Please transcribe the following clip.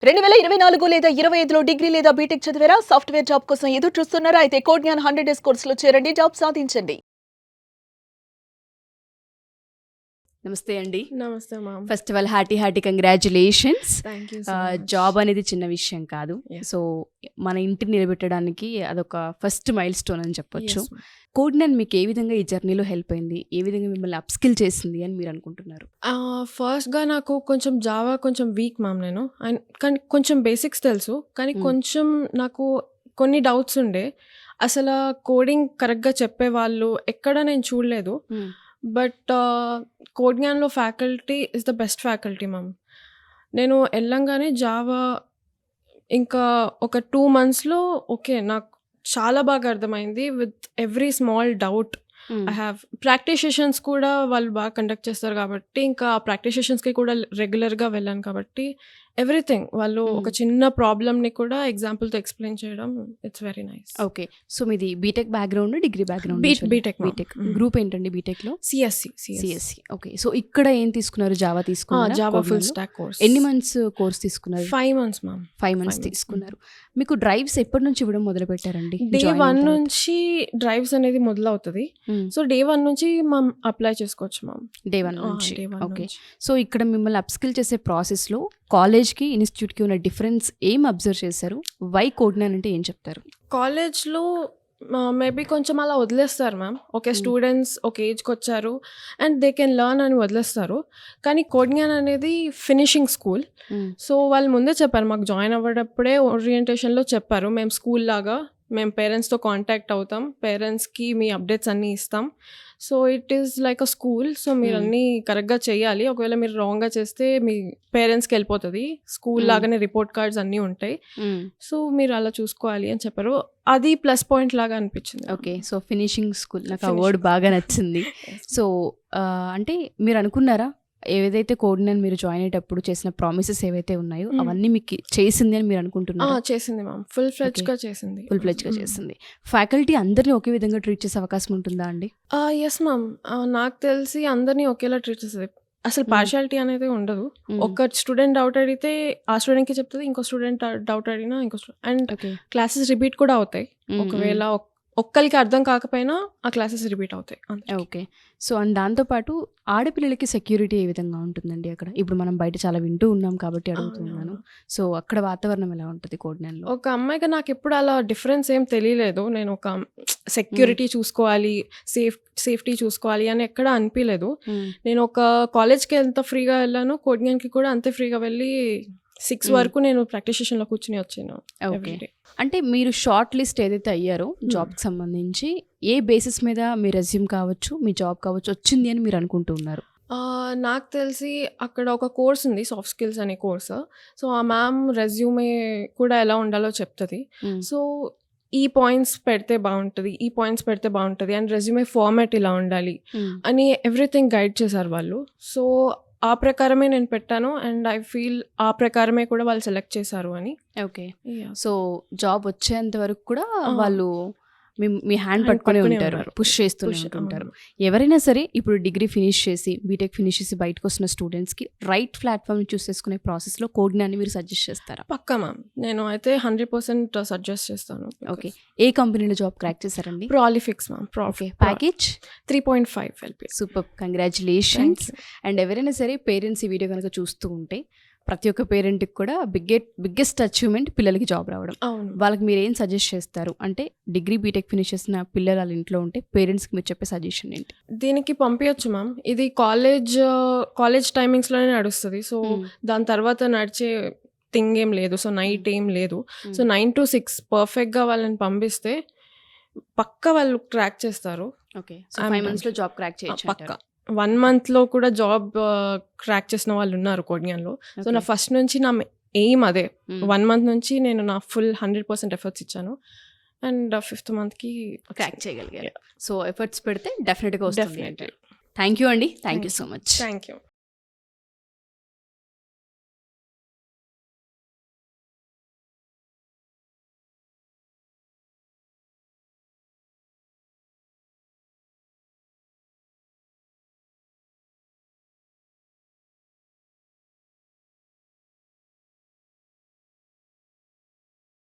2024 లేదా 25లో డిగ్రీ లేదా బీటెక్ చదివారా? సాఫ్ట్‌వేర్ జాబ్ కోసం ఎదురు చూస్తున్నారా? అయితే కోడ్‌జ్ఞాన్ 100 డేస్ కోర్సులో చేరండి. జాబ్ సాధించండి. నమస్తే అండి. నమస్తే ma'am. First of all hearty congratulations. Thank you so much. Job అనేది చిన్న విషయం కాదు. Yeah. సో మన ఇంటిని నిలబెట్టడానికి అదొక ఫస్ట్ మైల్ స్టోన్ అని చెప్పొచ్చు. Yes, ma'am. కోడ్‌జ్ఞాన్ మీకు ఏ విధంగా ఈ జర్నీలో హెల్ప్ అయింది? ఏ విధంగా మిమ్మల్ని అప్‌స్కిల్ చేసింది అని మీరు అనుకుంటున్నారు? ఫస్ట్‌గా నాకు కొంచెం జావా కొంచెం వీక్ మ్యామ్ నేను. అండ్ కానీ కొంచెం బేసిక్స్ తెలుసు. కానీ కొంచెం నాకు కొన్ని డౌట్స్ ఉండే. అసలు కోడింగ్ కరెక్ట్‌గా చెప్పేవాళ్ళు ఎక్కడ నేను చూడలేదు. బట్ కోడ్‌జ్ఞాన్‌లో faculty is the best faculty ma'am. నేను వెళ్ళంగానే జావా ఇంకా ఒక 2 మంత్స్‌లో ఓకే నాకు చాలా బాగా అర్థమైంది. With every small doubt I have practice sessions కూడా వాళ్ళు బాగా కండక్ట్ చేస్తారు కాబట్టి ఇంకా ఆ ప్రాక్టీస్ సెషన్స్కి కూడా రెగ్యులర్గా వెళ్ళాను కాబట్టి ఎవ్రీథింగ్ వాళ్ళు ఒక చిన్న ప్రాబ్లమ్ని కూడా ఎగ్జాంపుల్తో ఎక్స్ప్లెయిన్ చేయడం it's very nice. Okay. So మీది BTech background, degree background? BTech. Group ఏంటండి బీటెక్లో? సిఎస్సి. ఓకే. సో ఇక్కడ ఏం తీసుకున్నారు? జావా తీసుకున్నారు? Java full stack course. ఎన్ని మంత్స్ కోర్స్ తీసుకున్నారు? 5 months మ్యామ్. 5 months తీసుకున్నారు. మీకు డ్రైవ్స్ ఎప్పటి నుంచి ఇవ్వడం మొదలు పెట్టారండి? డే 1 నుంచి డ్రైవ్స్ అనేది మొదలవుతుంది. సో డే 1 నుంచి మనం అప్లై చేసుకోవచ్చు మ్యామ్. డే 1 నుంచి. ఓకే. సో ఇక్కడ మిమ్మల్ని అప్‌స్కిల్ చేసే ప్రాసెస్లో కాలేజ్కి ఇన్స్టిట్యూట్కి ఉన్న డిఫరెన్స్ ఏం అబ్జర్వ్ చేశారు? వై కోడ్‌జ్ఞాన్ అంటే ఏం చెప్తారు? కాలేజ్లో మేబీ కొంచెం అలా వదిలేస్తారు మ్యామ్. ఓకే స్టూడెంట్స్ ఒక ఏజ్కి వచ్చారు అండ్ దే కెన్ లర్న్ అని వదిలేస్తారు. కానీ కోడ్‌జ్ఞాన్ అనేది ఫినిషింగ్ స్కూల్. సో వాళ్ళు ముందే చెప్పారు మాకు జాయిన్ అవ్వడప్పుడే ఓరియంటేషన్లో చెప్పారు మేము స్కూల్ లాగా మేము పేరెంట్స్తో కాంటాక్ట్ అవుతాం, పేరెంట్స్కి మీ అప్డేట్స్ అన్నీ ఇస్తాం. So it is like a school. So మీరు అన్నీ కరెక్ట్గా చేయాలి. ఒకవేళ మీరు రాంగ్గా చేస్తే మీ పేరెంట్స్కి వెళ్ళిపోతుంది. స్కూల్ లాగానే రిపోర్ట్ కార్డ్స్ అన్నీ ఉంటాయి. సో మీరు అలా చూసుకోవాలి అని చెప్పారు. అది ప్లస్ పాయింట్ లాగా అనిపించింది. ఓకే. సో ఫినిషింగ్ స్కూల్ నాకు ఆ వర్డ్ బాగా నచ్చింది. సో అంటే మీరు అనుకున్నారా ఏదైతే కోడ్‌జ్ఞాన్ మీరు జాయిన్ అయ్యేటప్పుడు చేసిన ప్రామిసెస్ ఏవైతే ఉన్నాయో అవన్నీ మీకు చేసింది అని మీరు అనుకుంటున్నారా? చేసింది మ్యామ్. ఫుల్ ఫ్లెడ్జ్గా చేసింది. ఫ్యాకల్టీ అందరినీ ఒకే విధంగా ట్రీట్ చేసే అవకాశం ఉంటుందా అండి? Yes ma'am. నాకు తెలిసి అందరినీ ఒకేలా ట్రీట్ చేస్తుంది. అసలు పార్షియాలిటీ అనేది ఉండదు. ఒక స్టూడెంట్ డౌట్ అడిగితే ఆ స్టూడెంట్కి చెప్తుంది, ఇంకో స్టూడెంట్ డౌట్ అడిగినా ఇంకో స్టూడెంట్. అండ్ క్లాసెస్ రిపీట్ కూడా అవుతాయి. ఒకవేళ ఒక్కరికి అర్థం కాకపోయినా ఆ క్లాసెస్ రిపీట్ అవుతాయి. ఓకే. సో అండ్ దాంతోపాటు ఆడపిల్లలకి సెక్యూరిటీ ఏ విధంగా ఉంటుందండి అక్కడ? ఇప్పుడు మనం బయట చాలా వింటూ ఉన్నాం కాబట్టి అడుగుతున్నాను. సో అక్కడ వాతావరణం ఎలా ఉంటుంది కోడ్‌జ్ఞాన్‌లో? ఒక అమ్మాయిగా నాకు ఎప్పుడు అలా డిఫరెన్స్ ఏం తెలియలేదు. నేను ఒక సెక్యూరిటీ చూసుకోవాలి, సేఫ్టీ చూసుకోవాలి అని ఎక్కడ అనిపించలేదు. నేను ఒక కాలేజ్కి ఎంత ఫ్రీగా వెళ్ళాను, కోడ్‌జ్ఞాన్‌కి కూడా అంతే ఫ్రీగా వెళ్ళి 6 వరకు నేను ప్రాక్టీస్ సెషన్లో కూర్చుని వచ్చాను. ఓకే. అంటే మీరు షార్ట్ లిస్ట్ ఏదైతే అయ్యారో జాబ్కి సంబంధించి ఏ బేసిస్ మీద మీ రెజ్యూమ్ కావచ్చు, మీ జాబ్ కావచ్చు వచ్చింది అని మీరు అనుకుంటున్నారు? నాకు తెలిసి అక్కడ ఒక కోర్స్ ఉంది, సాఫ్ట్ స్కిల్స్ అనే కోర్స్. సో ఆ మ్యామ్ రెజ్యూమే కూడా ఎలా ఉండాలో చెప్తుంది. సో ఈ పాయింట్స్ పెడితే బాగుంటుంది, ఈ పాయింట్స్ పెడితే బాగుంటుంది అండ్ రెజ్యూమే ఫార్మాట్ ఇలా ఉండాలి అని ఎవ్రీథింగ్ గైడ్ చేశారు వాళ్ళు. సో ఆ ప్రకారమే నేను పెట్టాను అండ్ ఐ ఫీల్ ఆ ప్రకారమే కూడా వాళ్ళు సెలెక్ట్ చేశారు అని. ఓకే. సో జాబ్ వచ్చేంత వరకు కూడా వాళ్ళు మీ హ్యాండ్ పట్టుకునే ఉంటారు, పుష్ చేస్తూనే ఉంటారు. ఎవరైనా సరే ఇప్పుడు డిగ్రీ ఫినిష్ చేసి బీటెక్ ఫినిష్ చేసి బయటకు వస్తున్న స్టూడెంట్స్కి రైట్ ప్లాట్ఫామ్ చూస్ చేసుకునే ప్రాసెస్లో కోడ్‌జ్ఞాన్ని మీరు సజెస్ట్ చేస్తారా? పక్కా మ్యామ్. నేను అయితే 100% సజెస్ట్ చేస్తాను. ఓకే. ఏ కంపెనీలో జాబ్ క్రాక్ చేశారండి? Prolifics ma'am. Okay. Package 3.5 LPA. Super, congratulations. And ఎవరైనా సరే పేరెంట్స్ ఈ వీడియో కనుక చూస్తూ ఉంటే ప్రతి ఒక్క పేరెంట్కి కూడా బిగ్గెస్ట్ అచీవ్మెంట్ పిల్లలకి జాబ్ రావడం. వాళ్ళకి మీరు ఏం సజెస్ట్ చేస్తారు? అంటే డిగ్రీ బీటెక్ ఫినిష్ చేసిన పిల్లలు వాళ్ళ ఇంట్లో ఉంటే పేరెంట్స్కి మీరు చెప్పే సజెషన్ ఏంటి? దీనికి పంపించచ్చు మ్యామ్. ఇది కాలేజ్ టైమింగ్స్లోనే నడుస్తుంది. సో దాని తర్వాత నడిచే థింగ్ ఏం లేదు. సో నైట్ ఏం లేదు. సో 9 to 6 పర్ఫెక్ట్గా వాళ్ళని పంపిస్తే పక్కా వాళ్ళు క్రాక్ చేస్తారు. ఓకే. సో 5 monthsలో జాబ్ క్రాక్ చేయొచ్చు పక్కా. 1 monthలో కూడా జాబ్ క్రాక్ చేసిన వాళ్ళు ఉన్నారు కోడ్‌జ్ఞాన్‌లో. సో నా ఫస్ట్ నుంచి నా ఎయిమ్ అదే. 1 month నుంచి నేను నా ఫుల్ 100% ఎఫర్ట్స్ ఇచ్చాను అండ్ 5th monthకి క్రాక్ చేయగలిగారు. సో ఎఫర్ట్స్ పెడితే డెఫినెట్గా వస్తుంది. థ్యాంక్ యూ అండి. Thank you so much. Thank you.